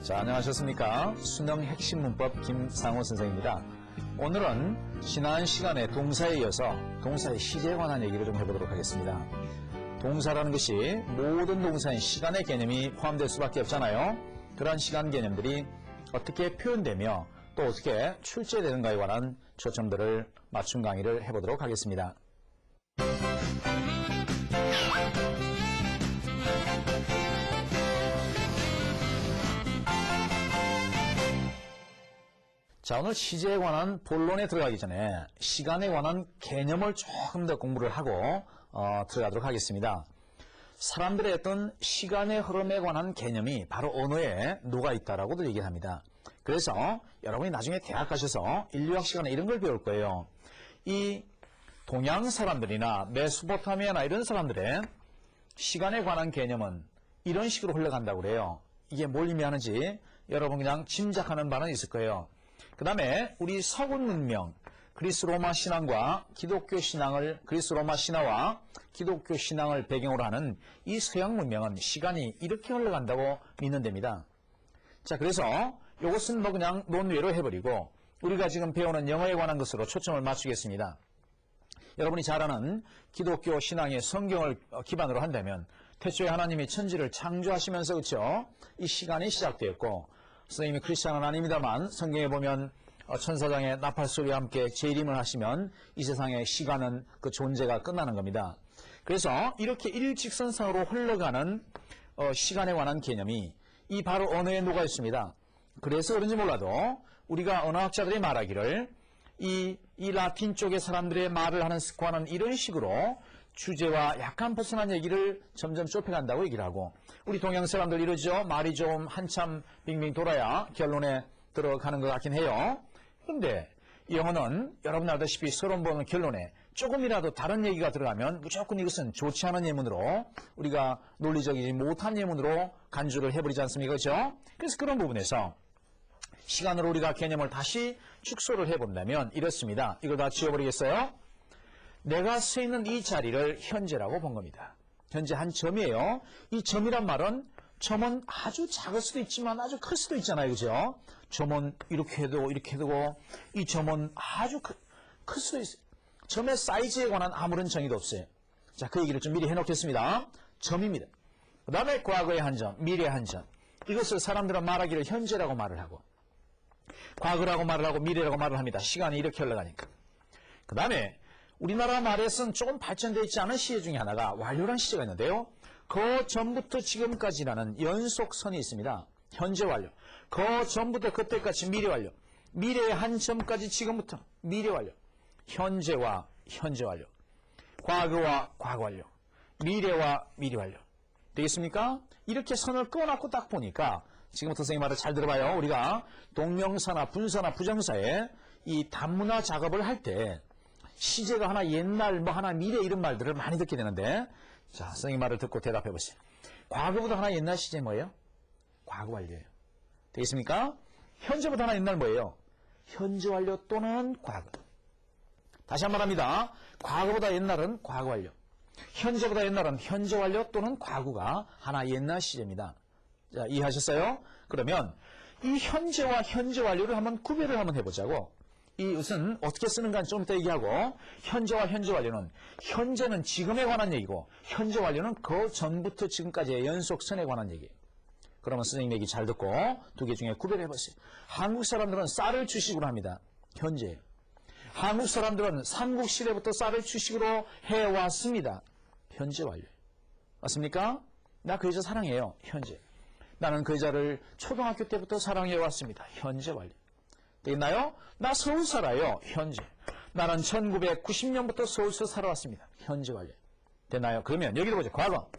자, 안녕하셨습니까? 수능 핵심 문법 김상호 선생입니다. 오늘은 지난 시간에 동사에 이어서 동사의 시제에 관한 얘기를 좀 해보도록 하겠습니다. 동사라는 것이 모든 동사인 시간의 개념이 포함될 수밖에 없잖아요. 그러한 시간 개념들이 어떻게 표현되며 또 어떻게 출제되는가에 관한 초점들을 맞춤 강의를 해보도록 하겠습니다. 자, 오늘 시제에 관한 본론에 들어가기 전에 시간에 관한 개념을 조금 더 공부를 하고 들어가도록 하겠습니다. 사람들의 어떤 시간의 흐름에 관한 개념이 바로 언어에 녹아있다라고도 얘기를 합니다. 그래서 여러분이 나중에 대학 가셔서 인류학 시간에 이런 걸 배울 거예요. 이 동양 사람들이나 메소포타미아나 이런 사람들의 시간에 관한 개념은 이런 식으로 흘러간다고 그래요. 이게 뭘 의미하는지 여러분 그냥 짐작하는 바는 있을 거예요. 그 다음에 우리 서구 문명, 그리스 로마 신앙과 기독교 신앙을, 그리스 로마 신화와 기독교 신앙을 배경으로 하는 이 서양 문명은 시간이 이렇게 흘러간다고 믿는답니다. 자, 그래서 이것은 뭐 그냥 논외로 해버리고 우리가 지금 배우는 영어에 관한 것으로 초점을 맞추겠습니다. 여러분이 잘 아는 기독교 신앙의 성경을 기반으로 한다면 태초에 하나님이 천지를 창조하시면서 그렇죠? 이 시간이 시작되었고 선생님이 크리스찬은 아닙니다만 성경에 보면 천사장의 나팔소리와 함께 재림을 하시면 이 세상의 시간은 그 존재가 끝나는 겁니다. 그래서 이렇게 일직선상으로 흘러가는 시간에 관한 개념이 이 바로 언어에 녹아 있습니다. 그래서 그런지 몰라도 우리가 언어학자들이 말하기를 이 라틴 쪽의 사람들의 말을 하는 습관은 이런 식으로 주제와 약간 벗어난 얘기를 점점 좁혀간다고 얘기를 하고 우리 동양 사람들 이러죠. 말이 좀 한참 빙빙 돌아야 결론에 들어가는 것 같긴 해요. 그런데 영어는 여러분 알다시피 서론 보는 결론에 조금이라도 다른 얘기가 들어가면 무조건 이것은 좋지 않은 예문으로 우리가 논리적이지 못한 예문으로 간주를 해버리지 않습니까? 그렇죠? 그래서 그런 부분에서 시간으로 우리가 개념을 다시 축소를 해본다면 이렇습니다. 이걸 다 지워버리겠어요? 내가 서 있는 이 자리를 현재라고 본 겁니다. 현재 한 점이에요. 이 점이란 말은 점은 아주 작을 수도 있지만 아주 클 수도 있잖아요. 그죠? 점은 이렇게 해도 이렇게 되고 이 점은 아주 클 수도 있어요. 점의 사이즈에 관한 아무런 정의도 없어요. 자, 그 얘기를 좀 미리 해놓겠습니다. 점입니다. 그 다음에 과거의 한 점, 미래의 한 점. 이것을 사람들은 말하기를 현재라고 말을 하고 과거라고 말을 하고 미래라고 말을 합니다. 시간이 이렇게 흘러가니까. 그 다음에 우리나라 말에서는 조금 발전되어 있지 않은 시제 중에 하나가 완료란 시제가 있는데요. 그 전부터 지금까지라는 연속선이 있습니다. 현재 완료. 그 전부터 그때까지 미래 완료. 미래의 한 점까지 지금부터 미래 완료. 현재와 현재 완료. 과거와 과거 완료. 미래와 미래 완료. 되겠습니까? 이렇게 선을 끊어놨고 딱 보니까 지금부터 선생님 말을 잘 들어봐요. 우리가 동명사나 분사나 부정사에 이 단문화 작업을 할 때 시제가 하나 옛날 뭐 하나 미래 이런 말들을 많이 듣게 되는데 자, 선생님 말을 듣고 대답해 보세요. 과거보다 하나 옛날 시제 뭐예요? 과거 완료예요. 되겠습니까? 현재보다 하나 옛날 뭐예요? 현재 완료 또는 과거. 다시 한번 합니다. 과거보다 옛날은 과거 완료. 현재보다 옛날은 현재 완료 또는 과거가 하나 옛날 시제입니다. 자, 이해하셨어요? 그러면 이 현재와 현재 완료를 한번 구별을 한번 해보자고. 이것은 어떻게 쓰는가 좀 이따 얘기하고 현재와 현재 완료는 현재는 지금에 관한 얘기고 현재 완료는 그 전부터 지금까지의 연속선에 관한 얘기예요. 그러면 선생님 얘기 잘 듣고 두 개 중에 구별해 보세요. 한국 사람들은 쌀을 주식으로 합니다. 현재예요. 한국 사람들은 삼국시대부터 쌀을 주식으로 해왔습니다. 현재 완료예요. 맞습니까? 나 그 여자 사랑해요. 현재. 나는 그 여자를 초등학교 때부터 사랑해왔습니다. 현재 완료. 되겠나요? 나 서울 살아요. 현재. 나는 1990년부터 서울서 살아왔습니다. 현재 완료. 됐나요? 그러면 여기도 보죠. 과거.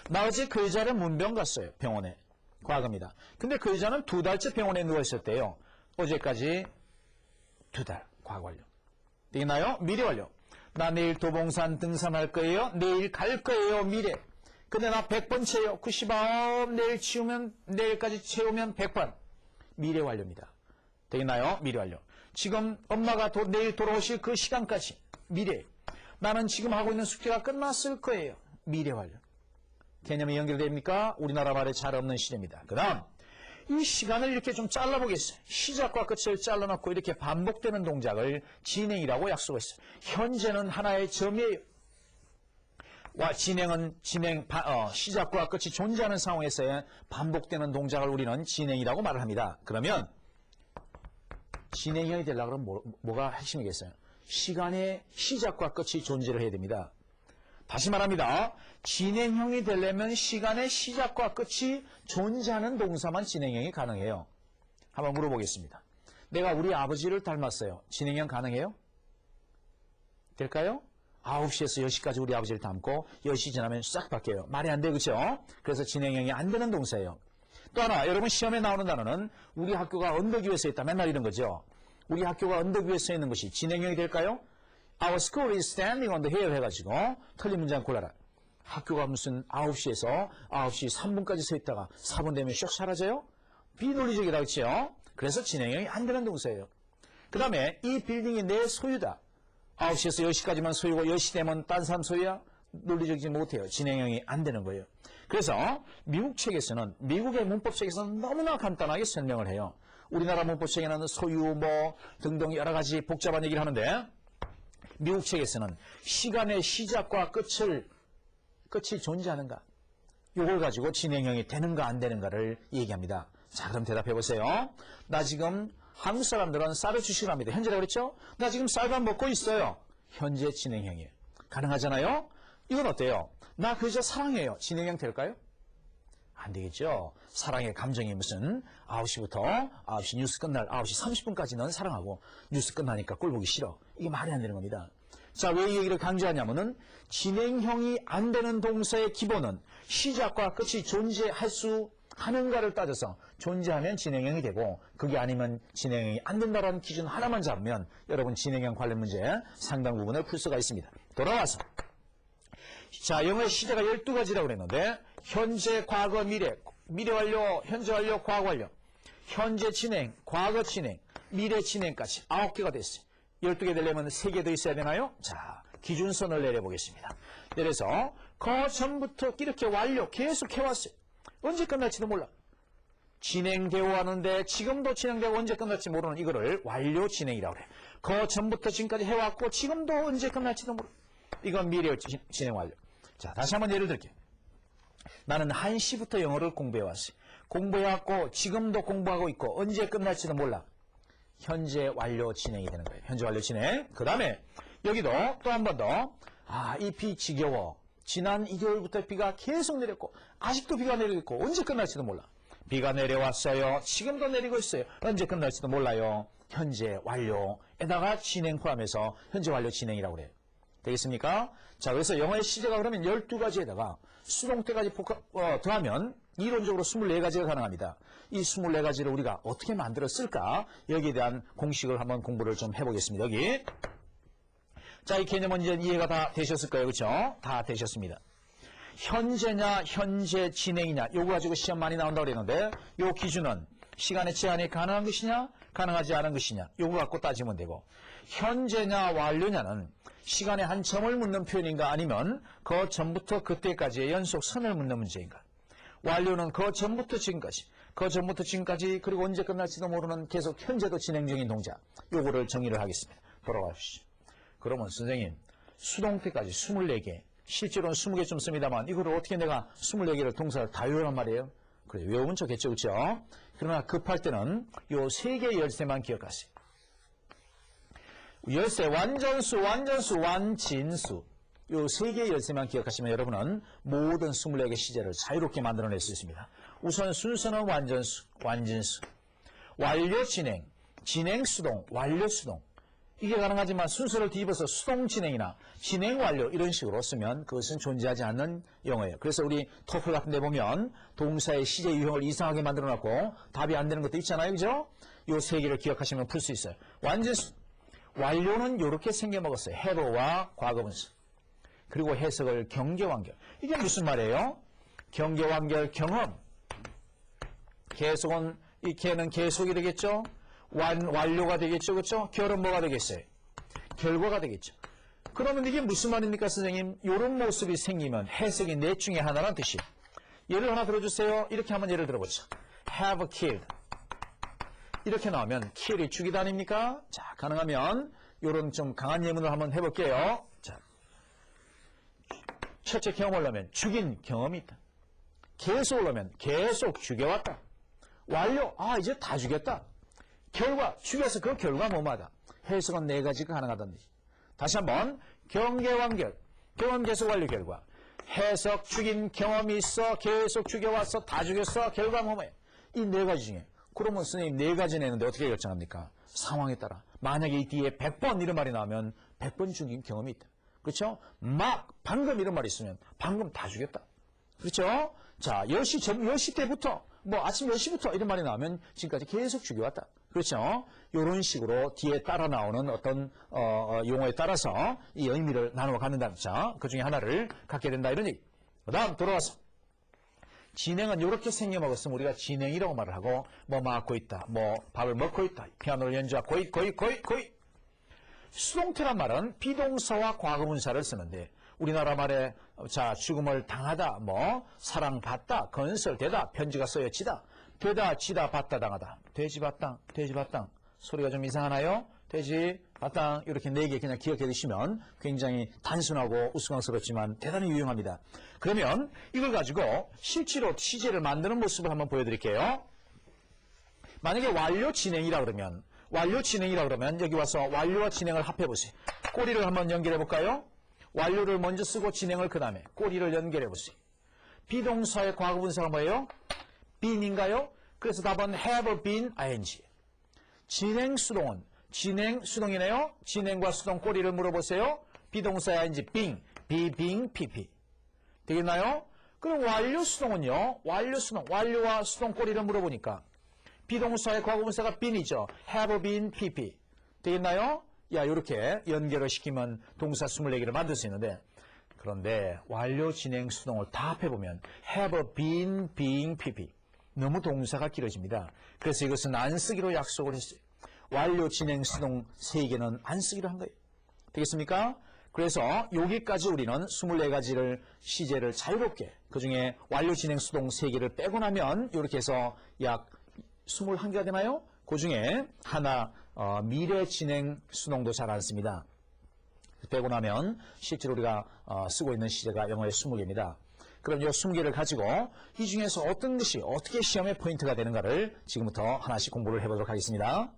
나 어제 그 여자를 문병 갔어요. 병원에. 과거입니다. 근데 그 여자는 2달째 병원에 누워있었대요. 어제까지 2달. 과거 완료. 되겠나요? 미래 완료. 나 내일 도봉산 등산할 거예요. 내일 갈 거예요. 미래. 근데 나 100번 채요. 90번. 내일까지 채우면 100번. 미래 완료입니다. 되겠나요? 미래 완료. 지금 엄마가 내일 돌아오실 그 시간까지 미래. 나는 지금 하고 있는 숙제가 끝났을 거예요. 미래 완료. 개념이 연결됩니까? 우리나라 말에 잘 없는 시제입니다. 그 다음 이 시간을 이렇게 좀 잘라보겠어요. 시작과 끝을 잘라놓고 이렇게 반복되는 동작을 진행이라고 약속했어요. 현재는 하나의 점이에요. 진행은 시작과 끝이 존재하는 상황에서의 반복되는 동작을 우리는 진행이라고 말을 합니다. 그러면 진행형이 되려고 그러면 뭐가 핵심이겠어요? 시간의 시작과 끝이 존재를 해야 됩니다. 다시 말합니다. 진행형이 되려면 시간의 시작과 끝이 존재하는 동사만 진행형이 가능해요. 한번 물어보겠습니다. 내가 우리 아버지를 닮았어요. 진행형 가능해요? 될까요? 9시에서 10시까지 우리 아버지를 닮고 10시 지나면 싹 바뀌어요. 말이 안 돼요. 그렇죠? 그래서 진행형이 안 되는 동사예요. 또 하나, 여러분 시험에 나오는 단어는 우리 학교가 언덕 위에 서 있다. 맨날 이런 거죠. 우리 학교가 언덕 위에 서 있는 것이 진행형이 될까요? Our school is standing on the hill 해가지고 틀린 문장 골라라. 학교가 무슨 9시에서 9시 3분까지 서 있다가 4분 되면 슉 사라져요? 비논리적이다. 그렇죠? 그래서 진행형이 안 되는 동사예요. 그 다음에 이 빌딩이 내 소유다. 9시에서 10시까지만 소유고 10시 되면 딴 사람 소유야? 논리적이지 못해요. 진행형이 안 되는 거예요. 그래서 미국 책에서는, 미국의 문법책에서는 너무나 간단하게 설명을 해요. 우리나라 문법책에는 소유 등등 여러 가지 복잡한 얘기를 하는데 미국 책에서는 시간의 시작과 끝이 존재하는가? 이걸 가지고 진행형이 되는가 안 되는가를 얘기합니다. 자, 그럼 대답해 보세요. 나 지금 한국 사람들은 쌀을 주시기로 합니다. 현재라고 그랬죠? 나 지금 쌀밥 먹고 있어요. 현재 진행형이에요. 가능하잖아요? 이건 어때요? 나 그저 사랑해요. 진행형 될까요? 안 되겠죠. 사랑의 감정이 무슨 9시부터 9시 뉴스 끝날 9시 30분까지는 사랑하고 뉴스 끝나니까 꼴 보기 싫어. 이게 말이 안 되는 겁니다. 자, 왜 이 얘기를 강조하냐면은 진행형이 안 되는 동사의 기본은 시작과 끝이 존재할 수 하는가를 따져서 존재하면 진행형이 되고 그게 아니면 진행형이 안 된다라는 기준 하나만 잡으면 여러분 진행형 관련 문제 상당 부분을 풀 수가 있습니다. 돌아와서 자, 영어의 시제가 12가지라고 그랬는데 현재, 과거, 미래, 미래 완료, 현재 완료, 과거 완료, 현재 진행, 과거 진행, 미래 진행까지 9개가 됐어요. 12개 되려면 3개 더 있어야 되나요? 자, 기준선을 내려보겠습니다. 내려서 그 전부터 이렇게 완료 계속 해왔어요. 언제 끝날지도 몰라. 진행되어 왔는데 지금도 진행되고 언제 끝날지 모르는 이거를 완료 진행이라고 그래요. 그 전부터 지금까지 해왔고 지금도 언제 끝날지도 몰라. 이건 미래 진행 완료. 자, 다시 한번 예를 들게요. 나는 1시부터 영어를 공부해왔어요. 공부해왔고 지금도 공부하고 있고 언제 끝날지도 몰라. 현재 완료 진행이 되는 거예요. 현재 완료 진행. 그 다음에 여기도 또 한 번 더. 이 비 지겨워. 지난 2개월부터 비가 계속 내렸고 아직도 비가 내리고 있고 언제 끝날지도 몰라. 비가 내려왔어요. 지금도 내리고 있어요. 언제 끝날지도 몰라요. 현재 완료에다가 진행 포함해서 현재 완료 진행이라고 그래요. 되겠습니까? 자, 그래서 영어의 시제가 그러면 12가지에다가 수동태까지 더하면 이론적으로 24가지가 가능합니다. 이 24가지를 우리가 어떻게 만들었을까? 여기에 대한 공식을 한번 공부를 좀 해보겠습니다. 여기. 자, 이 개념은 이제 이해가 다 되셨을 거예요. 그렇죠? 다 되셨습니다. 현재냐, 현재 진행이냐, 요거 가지고 시험 많이 나온다고 그랬는데 요 기준은 시간의 제한이 가능한 것이냐, 가능하지 않은 것이냐, 요거 갖고 따지면 되고 현재냐, 완료냐는 시간의 한 점을 묻는 표현인가 아니면 그 전부터 그때까지의 연속선을 묻는 문제인가. 완료는 그 전부터 지금까지, 그 전부터 지금까지 그리고 언제 끝날지도 모르는 계속 현재도 진행 중인 동작. 요거를 정의를 하겠습니다. 돌아가십시오. 그러면 선생님 수동태까지 24개, 실제로는 20개 좀 씁니다만 이거를 어떻게 내가 24개를 동사를 다 외우란 말이에요? 그래, 외우면 좋겠죠, 그렇죠? 그러나 급할 때는 요 3개의 열쇠만 기억하세요. 열쇠, 완전수, 완진수. 요 3개의 열쇠만 기억하시면 여러분은 모든 24개 시제를 자유롭게 만들어낼 수 있습니다. 우선 순서는 완진수, 완료 진행, 진행 수동, 완료 수동. 이게 가능하지만 순서를 뒤집어서 수동 진행이나 진행 완료 이런 식으로 쓰면 그것은 존재하지 않는 영어예요. 그래서 우리 토플 같은 데 보면 동사의 시제 유형을 이상하게 만들어놨고 답이 안 되는 것도 있잖아요. 그죠? 요 3개를 기억하시면 풀 수 있어요. 완진수. 완료는 이렇게 생겨먹었어요. have와 과거분사. 그리고 해석을 경계완결. 이게 무슨 말이에요? 경계완결 경험. 계속은 이 개는 계속이 되겠죠? 완료가 되겠죠? 그렇죠? 결은 뭐가 되겠어요? 결과가 되겠죠. 그러면 이게 무슨 말입니까, 선생님? 이런 모습이 생기면 해석이 넷 중에 하나란 뜻이에요. 예를 하나 들어주세요. 이렇게 한번 예를 들어보자. have killed. 이렇게 나오면 kill이 죽이다 아닙니까? 자, 가능하면 요런 좀 강한 예문을 한번 해볼게요. 자, 첫째 경험을 넣으면 죽인 경험이 있다. 계속 올라오면 계속 죽여왔다. 완료, 이제 다 죽였다. 결과, 죽여서 그 결과 뭐마다. 해석은 네 가지가 가능하다는 뜻이죠. 다시 한번 경계완결, 경험 계속 완료 결과. 해석, 죽인 경험이 있어, 계속 죽여왔어, 다 죽였어, 결과 뭐뭐해. 이 네 가지 중에. 그러면 선생님 네 가지 내는데 어떻게 결정합니까? 상황에 따라. 만약에 이 뒤에 100번 이런 말이 나오면 100번 죽인 경험이 있다. 그렇죠? 방금 이런 말이 있으면 방금 다 죽였다. 그렇죠? 자, 10시 때부터, 아침 10시부터 이런 말이 나오면 지금까지 계속 죽여왔다. 그렇죠? 이런 식으로 뒤에 따라 나오는 어떤, 용어에 따라서 이 의미를 나누어 갖는다. 자, 그 중에 하나를 갖게 된다. 이런 얘기. 그 다음 돌아와서. 진행은 이렇게 생겨먹었으면 우리가 진행이라고 말을 하고, 맡고 있다. 밥을 먹고 있다. 피아노를 연주하고, 거의. 수동태란 말은 비동사와 과거분사를 쓰는데, 우리나라 말에 죽음을 당하다, 사랑받다, 건설되다, 편지가 쓰여지다, 되다, 지다, 받다, 당하다. 돼지 받당, 소리가 좀 이상하나요? 돼지 받당, 이렇게 네 개 그냥 기억해 두시면 굉장히 단순하고 우스꽝스럽지만 대단히 유용합니다. 그러면 이걸 가지고 실제로 시제를 만드는 모습을 한번 보여드릴게요. 만약에 완료 진행이라 그러면 여기 와서 완료와 진행을 합해보세요. 꼬리를 한번 연결해 볼까요? 완료를 먼저 쓰고 진행을 그 다음에 꼬리를 연결해 보세요. 비동사의 과거분사가 뭐예요? been인가요? 그래서 답은 have been ing. 진행 수동은 진행 수동이네요. 진행과 수동 꼬리를 물어보세요. 비동사의 ing being pp. 되겠나요? 그럼 완료 수동은요. 완료와 수동 꼬리를 물어보니까 비동사의 과거분사가 been이죠. have been pp. 되겠나요? 이렇게 연결을 시키면 동사 24개를 만들 수 있는데, 그런데 완료 진행 수동을 다 합해보면 have been being pp. 너무 동사가 길어집니다. 그래서 이것은 안 쓰기로 약속을 했어요. 완료 진행 수동 3개는 안 쓰기로 한 거예요. 되겠습니까? 그래서 여기까지 우리는 24가지를 시제를 자유롭게, 그 중에 완료 진행 수동 3개를 빼고 나면 이렇게 해서 약 21개가 되나요? 그 중에 하나 미래 진행 수동도 잘 안 씁니다. 빼고 나면 실제로 우리가 쓰고 있는 시제가 영어의 20개입니다. 그럼 이 20개를 가지고 이 중에서 어떤 것이 어떻게 시험의 포인트가 되는가를 지금부터 하나씩 공부를 해보도록 하겠습니다.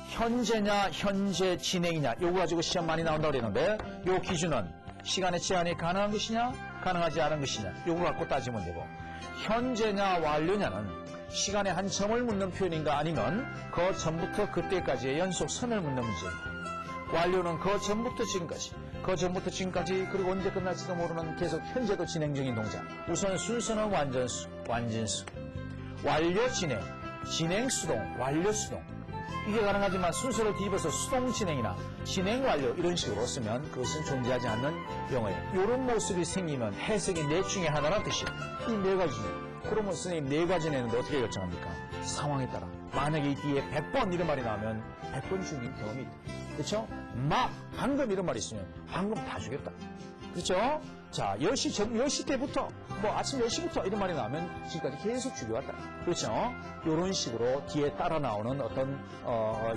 현재냐 현재 진행이냐 요거 가지고 시험 많이 나온다고 그랬는데 요 기준은 시간의 제한이 가능한 것이냐 가능하지 않은 것이냐 요거 갖고 따지면 되고, 현재냐 완료냐는 시간의 한 점을 묻는 표현인가 아니면 그 전부터 그때까지의 연속선을 묻는 문제입니다. 완료는 그 전부터 지금까지 그리고 언제 끝날지도 모르는 계속 현재도 진행 중인 동작. 우선 순서는 완진수, 완료 진행, 진행 수동, 완료 수동. 이게 가능하지만 순서를 뒤집어서 수동 진행이나 진행 완료 이런 식으로 쓰면 그것은 존재하지 않는 영어예요. 이런 모습이 생기면 해석이 넷 중에 하나라는 뜻이에요. 이 네 가지. 그러면 선생님 네 가지 내는데 어떻게 결정합니까? 상황에 따라. 만약에 이 뒤에 100번 이런 말이 나오면 100번 죽인 경험이 있다. 그렇죠? 방금 이런 말이 있으면 방금 다 죽였다. 그렇죠? 자, 10시 때부터, 아침 10시부터 이런 말이 나오면 지금까지 계속 죽여왔다. 그렇죠? 이런 식으로 뒤에 따라 나오는 어떤,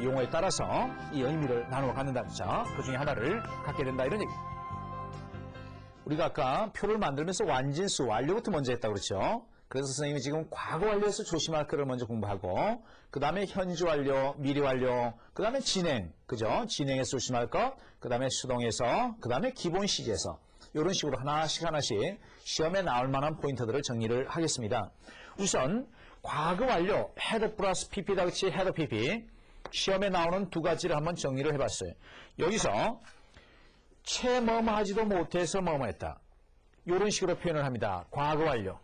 용어에 따라서 이 의미를 나누어 갖는다. 자, 그 중에 하나를 갖게 된다. 이런 얘기. 우리가 아까 표를 만들면서 완진수, 완료부터 먼저 했다고 그렇죠? 그래서 선생님이 지금 과거 완료에서 조심할 거를 먼저 공부하고, 그 다음에 현재 완료, 미래 완료, 그 다음에 진행, 그죠? 진행에서 조심할 것, 그 다음에 수동에서, 그 다음에 기본 시제에서, 이런 식으로 하나씩 시험에 나올 만한 포인트들을 정리를 하겠습니다. 우선, 과거 완료, had 플러스 pp다, 그치? had pp. 시험에 나오는 두 가지를 한번 정리를 해봤어요. 여기서, 채 뭐뭐 하지도 못해서 뭐뭐 했다. 이런 식으로 표현을 합니다. 과거 완료.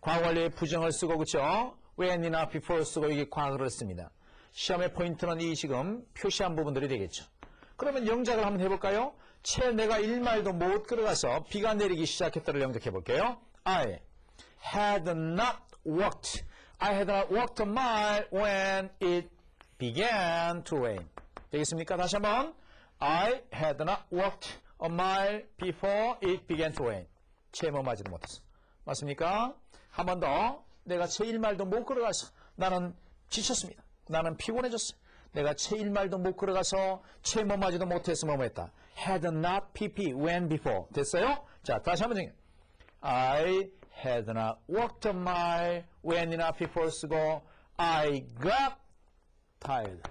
과거 완료에 부정을 쓰고, 그쵸? when이나 before 쓰고 이게 과거를 씁니다. 시험의 포인트는 이 지금 표시한 부분들이 되겠죠. 그러면 영작을 한번 해볼까요? 채 내가 1마일도 못 걸어가서 비가 내리기 시작했다를 영작해 볼게요. I had not walked a mile when it began to rain. 되겠습니까? 다시 한번. I had not walked a mile before it began to rain. 채 머무르지도 못했어. 맞습니까? 한 번 더. 내가 채 1마일도 못 걸어가서 나는 지쳤습니다. 나는 피곤해졌어요. 내가 채 1마일도 못 걸어가서 채 머무르지도 못해서 뭐뭐했다. Had not pp when before. 됐어요? 자, 다시 한번 정해. I had not walked a mile when enough before 쓰고 I got tired.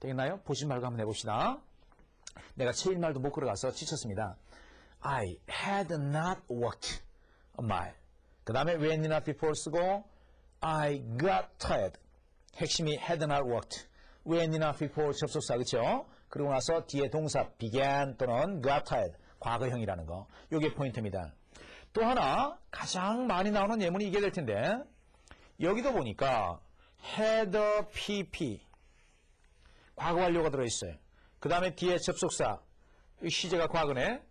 되겠나요? 보신 말고 한번 해봅시다. 내가 채 1마일도 못 걸어가서 지쳤습니다. I had not walked a mile. 그 다음에 when enough before 쓰고 I got tired. 핵심이 had not walked. when enough before 접속사, 그렇죠? 그리고 나서 뒤에 동사 began 또는 got tired. 과거형이라는 거. 이게 포인트입니다. 또 하나 가장 많이 나오는 예문이 이게 될 텐데 여기도 보니까 had pp 과거 완료가 들어있어요. 그 다음에 뒤에 접속사 시제가 과거네.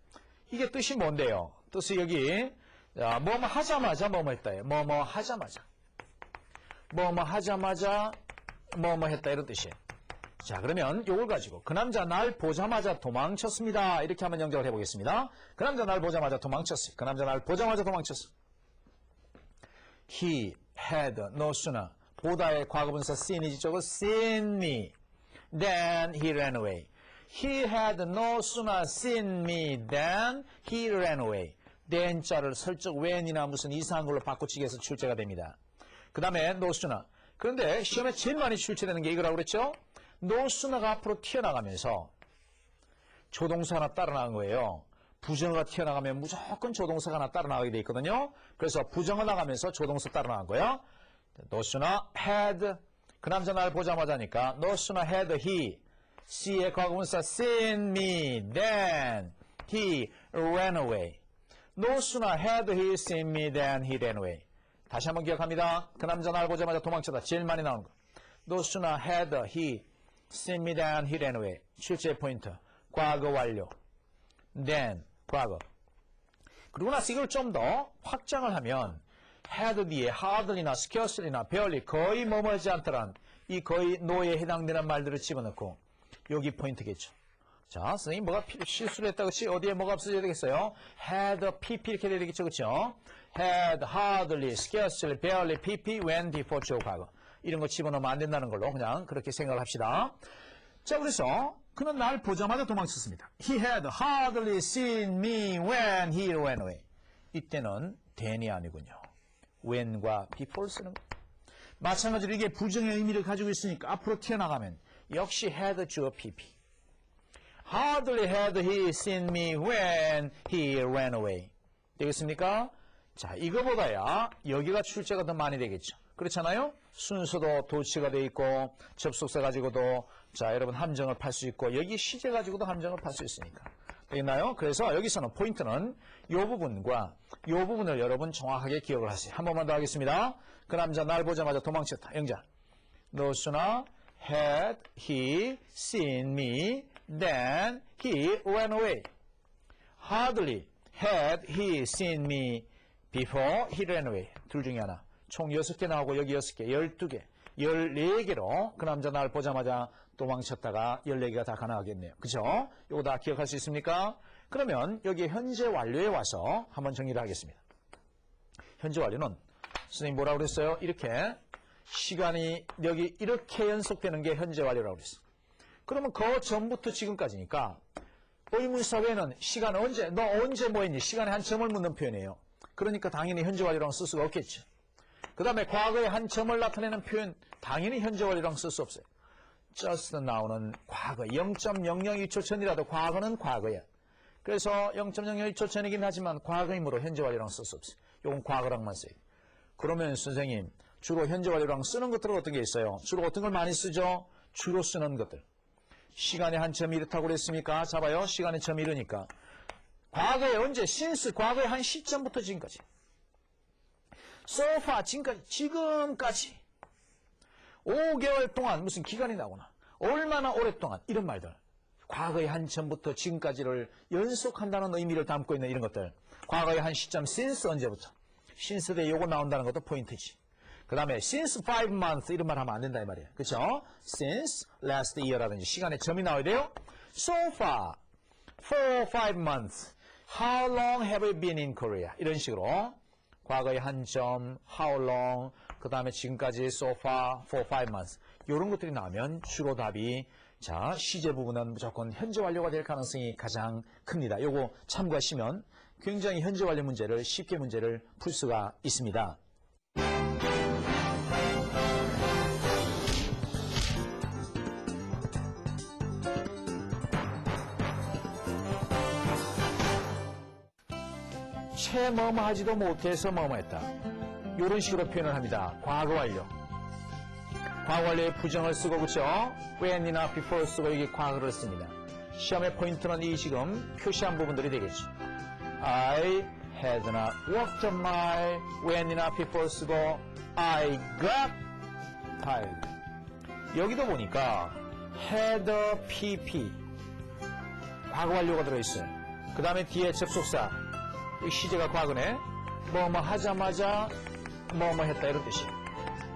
이게 뜻이 뭔데요? 뜻이 여기 뭐뭐 하자마자 뭐뭐 했다. 뭐뭐 하자마자 뭐뭐 하자마자 뭐뭐 했다 이런 뜻이에요. 자, 그러면 이걸 가지고 그 남자 날 보자마자 도망쳤습니다. 이렇게 한번 영작을 해보겠습니다. 그 남자 날 보자마자 도망쳤어요. 그 남자 날 보자마자 도망쳤어. He had no sooner 보다의 과거분사 seen이지 저거 seen me then he ran away. He had no sooner seen me then he ran away. then자를 설적 when이나 무슨 이상한 걸로 바꾸치기 해서 출제가 됩니다. 그 다음에 no sooner. 그런데 시험에 제일 많이 출제되는 게 이거라고 그랬죠? no sooner가 앞으로 튀어나가면서 조동사 하나 따라 나간 거예요. 부정어가 튀어나가면 무조건 조동사가 하나 따라 나가게 돼 있거든요. 그래서 부정어 나가면서 조동사 따라 나간 거야. no sooner had 그 남자 날 보자마자니까 no sooner had he C의 과거분사 seen me then he ran away. No sooner had he seen me then he ran away. 다시 한번 기억합니다. 그 남자 날 보자마자 도망쳤다. 제일 많이 나오는 거. No sooner had he seen me then he ran away. 출제 포인트. 과거 완료. then 과거. 그리고 나서 이걸 좀 더 확장을 하면 had 뒤에 hardly나 scarcely나 barely 거의 머물지 않더란 이 거의 no에 해당되는 말들을 집어넣고 여기 포인트겠죠. 자, 선생님 뭐가 실수를 했다 그치? 어디에 뭐가 없어져야 되겠어요? had pp 이렇게 돼야 되겠죠, 그쵸? had, hardly, scarcely, barely, pp, when, before, 주 과거. 이런 거 집어넣으면 안 된다는 걸로 그냥 그렇게 생각을 합시다. 자, 그래서 그는 날 보자마자 도망쳤습니다. He had hardly seen me when he ran away. 이때는 then이 아니군요. when과 before 쓰는 거. 마찬가지로 이게 부정의 의미를 가지고 있으니까 앞으로 튀어나가면 역시 had 주어 pp. Hardly had he seen me when he ran away. 되겠습니까? 자, 이거보다야 여기가 출제가 더 많이 되겠죠. 그렇잖아요? 순서도 도치가 돼 있고 접속사 가지고도 자, 여러분 함정을 팔 수 있고 여기 시제 가지고도 함정을 팔 수 있으니까. 되겠나요? 그래서 여기서는 포인트는 이 부분과 이 부분을 여러분 정확하게 기억을 하세요. 한 번만 더 하겠습니다. 그 남자 날 보자마자 도망쳤다. 영자. No sooner had he seen me then he ran away. Hardly had he seen me before he ran away. 둘 중에 하나. 총 6개 나오고 여기 6개, 12개, 14개로 그 남자 날 보자마자 도망쳤다가 14개가 다 가능하겠네요. 그죠? 이거 다 기억할 수 있습니까? 그러면 여기 현재 완료에 와서 한번 정리를 하겠습니다. 현재 완료는 선생님 뭐라고 그랬어요? 이렇게 시간이 여기 이렇게 연속되는 게 현재 완료라고 그랬어요. 그러면 그 전부터 지금까지니까 의문사 외에는 시간 언제, 너 언제 뭐 했니? 시간에 한 점을 묻는 표현이에요. 그러니까 당연히 현재 완료랑 쓸 수가 없겠죠. 그 다음에 과거에 한 점을 나타내는 표현 당연히 현재 완료랑 쓸 수 없어요. just now는 과거 0.002초 전이라도 과거는 과거야. 그래서 0.002초 전이긴 하지만 과거이므로 현재 완료랑 쓸 수 없어요. 이건 과거랑만 써요. 그러면 선생님 주로 현재 완료랑 쓰는 것들은 어떤 게 있어요? 주로 어떤 걸 많이 쓰죠? 주로 쓰는 것들. 시간의 한 점이 이렇다고 그랬습니까? 잡아요. 시간의 점이 이러니까. 과거에 언제? since 과거의 한 시점부터 지금까지. so far 지금까지. 5개월 동안 무슨 기간이 나오나. 얼마나 오랫동안 이런 말들. 과거의 한 점부터 지금까지를 연속한다는 의미를 담고 있는 이런 것들. 과거의 한 시점 since 언제부터. since 대 요거 나온다는 것도 포인트지. 그 다음에 since 5 months 이런 말 하면 안 된다 이 말이에요. 그렇죠? since last year라든지 시간에 점이 나와야 돼요. so far, for 5 months, how long have you been in Korea? 이런 식으로 과거의 한 점, how long, 그 다음에 지금까지 so far, for 5 months 이런 것들이 나오면 주로 답이 자 시제 부분은 무조건 현재 완료가 될 가능성이 가장 큽니다. 요거 참고하시면 굉장히 현재 완료 문제를 쉽게 문제를 풀 수가 있습니다. 채 뭐뭐 하지도 못해서 뭐뭐 했다. 이런 식으로 표현을 합니다. 과거 완료. 과거 완료에 부정을 쓰고 그렇죠? when이나 before 쓰고 이게 과거를 씁니다. 시험의 포인트는 이 지금 표시한 부분들이 되겠죠. I had not worked on my when이나 before 쓰고 I got tired. 여기도 보니까 had pp 과거 완료가 들어있어요. 그 다음에 뒤에 접속사 시제가 과거네. 뭐뭐 하자마자 뭐뭐 했다 이런 뜻이에요.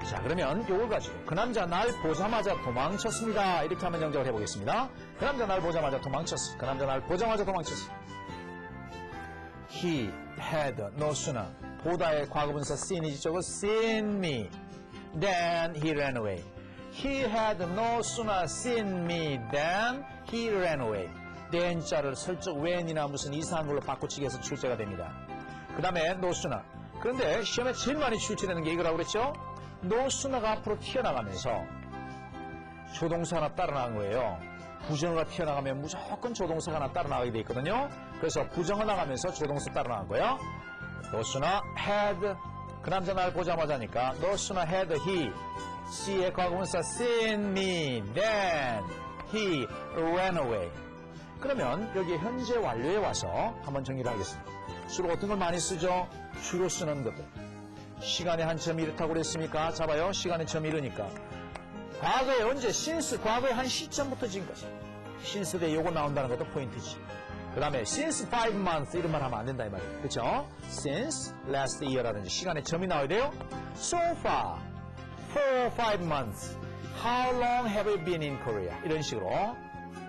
자 그러면 이걸 가지고 그 남자 날 보자마자 도망쳤습니다. 이렇게 하면 영작을 해보겠습니다. 그 남자 날 보자마자 도망쳤어. 그 남자 날 보자마자 도망쳤어. He had no sooner 보다의 과거분사 seen이지 저거 seen me then he ran away. He had no sooner seen me than he ran away. then자를 슬쩍 when이나 무슨 이상한 걸로 바꾸치기 해서 출제가 됩니다. 그 다음에 no sooner. 그런데 시험에 제일 많이 출제되는 게 이거라고 그랬죠? no sooner가 앞으로 튀어나가면서 조동사 하나 따라 나간 거예요. 부정어가 튀어나가면 무조건 조동사가 하나 따라 나가게 돼 있거든요. 그래서 부정어 나가면서 조동사 따라 나간 거예요. no sooner had 그 남자 날 보자마자니까 no sooner had he C의 과거분사 seen me then he ran away. 그러면 여기 현재 완료에 와서 한번 정리를 하겠습니다. 주로 어떤 걸 많이 쓰죠? 주로 쓰는 것들. 시간의 한 점이 이렇다고 그랬습니까? 잡아요. 시간의 점이 이러니까. 과거에 언제? since 과거의 한 시점부터 지금까지. since 대 요거 나온다는 것도 포인트지. 그 다음에 since 5 months 이런 말 하면 안 된다 이 말이에요. 그렇죠? since last year라든지 시간의 점이 나와야 돼요. so far, for 5 months, how long have you been in Korea? 이런 식으로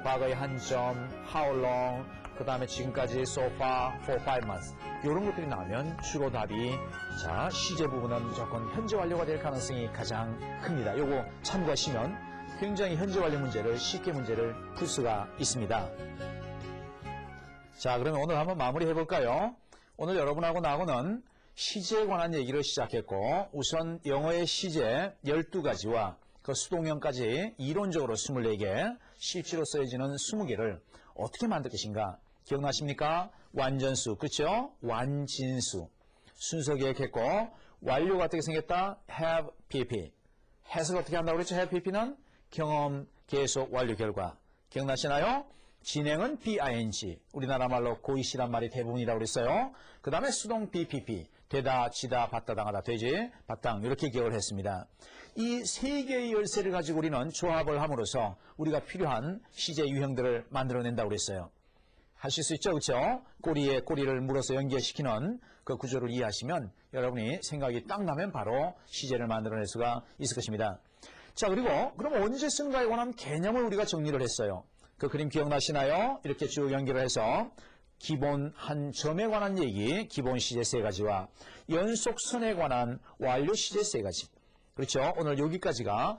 과거의 한 점, how long, 그 다음에 지금까지 so far, for 5 months 이런 것들이 나오면 주로 답이 자 시제 부분은 무조건 현재 완료가 될 가능성이 가장 큽니다. 요거 참고하시면 굉장히 현재 완료 문제를 쉽게 문제를 풀 수가 있습니다. 자 그러면 오늘 한번 마무리 해볼까요? 오늘 여러분하고 나하고는 시제에 관한 얘기를 시작했고 우선 영어의 시제 12가지와 그 수동형까지 이론적으로 24개, 실제로 쓰여지는 20개를 어떻게 만들 것인가 기억나십니까? 완전수, 그렇죠? 완진수. 순서 기억했고 완료가 어떻게 생겼다? have pp. 해석 어떻게 한다고 그랬죠? have pp는 경험, 계속, 완료, 결과. 기억나시나요? 진행은 BING. 우리나라 말로 고이시란 말이 대부분이라고 그랬어요. 그 다음에 수동 BPP. 되다, 지다, 받다, 당하다, 되지, 바탕 이렇게 기억을 했습니다. 이 세 개의 열쇠를 가지고 우리는 조합을 함으로써 우리가 필요한 시제 유형들을 만들어낸다고 그랬어요. 하실 수 있죠? 그렇죠? 꼬리에 꼬리를 물어서 연결시키는 그 구조를 이해하시면 여러분이 생각이 딱 나면 바로 시제를 만들어낼 수가 있을 것입니다. 자 그리고 그럼 언제 쓰는가에 관한 개념을 우리가 정리를 했어요. 그 그림 기억나시나요? 이렇게 쭉 연결을 해서 기본 한 점에 관한 얘기, 기본 시제 3가지와 연속선에 관한 완료 시제 3가지. 그렇죠? 오늘 여기까지가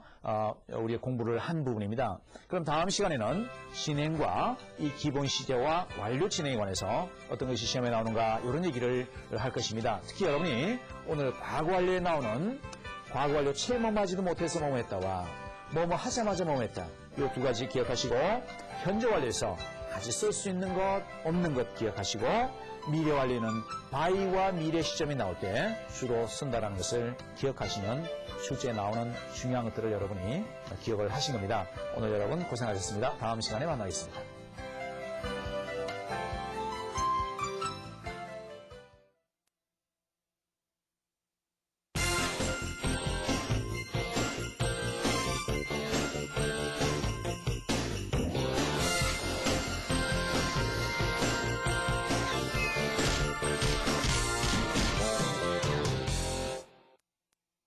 우리의 공부를 한 부분입니다. 그럼 다음 시간에는 진행과 이 기본 시제와 완료 진행에 관해서 어떤 것이 시험에 나오는가 이런 얘기를 할 것입니다. 특히 여러분이 오늘 과거 완료에 나오는 과거 완료 채 뭐하지도 못해서 뭐뭐 했다와 뭐뭐 하자마자 뭐뭐 했다. 이 2가지 기억하시고 현재 완료에서 같이 쓸 수 있는 것, 없는 것 기억하시고 미래 완료는 by와 미래 시점이 나올 때 주로 쓴다는 것을 기억하시면 출제에 나오는 중요한 것들을 여러분이 기억을 하신 겁니다. 오늘 여러분 고생하셨습니다. 다음 시간에 만나겠습니다.